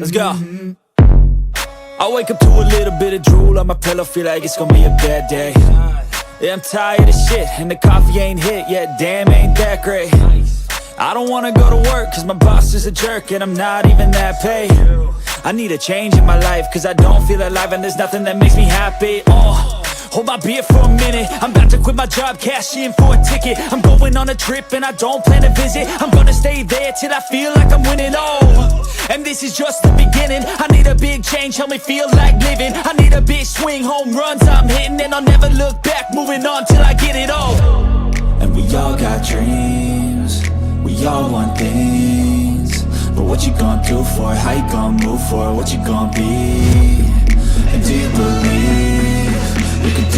Let's go. I wake up to a little bit of drool on my pillow, feel like it's gonna be a bad day. Yeah, I'm tired of shit, and the coffee ain't hit yet, damn, ain't that great. I don't wanna go to work, cause my boss is a jerk, and I'm not even that paid. I need a change in my life, cause I don't feel alive, and there's nothing that makes me happy. Hold my beer for a minute, I'm about to quit my job, cash in for a ticket. I'm going on a trip and I don't plan to visit. I'm gonna stay there till I feel like I'm winning, and this is just the beginning. I need a big change, help me feel like living. I need a big swing, home runs I'm hitting, and I'll never look back, moving on till I get it all. And we all got dreams, we all want things, but what you gonna do for it? How you gonna move for it? What you gonna be? And do you believe you can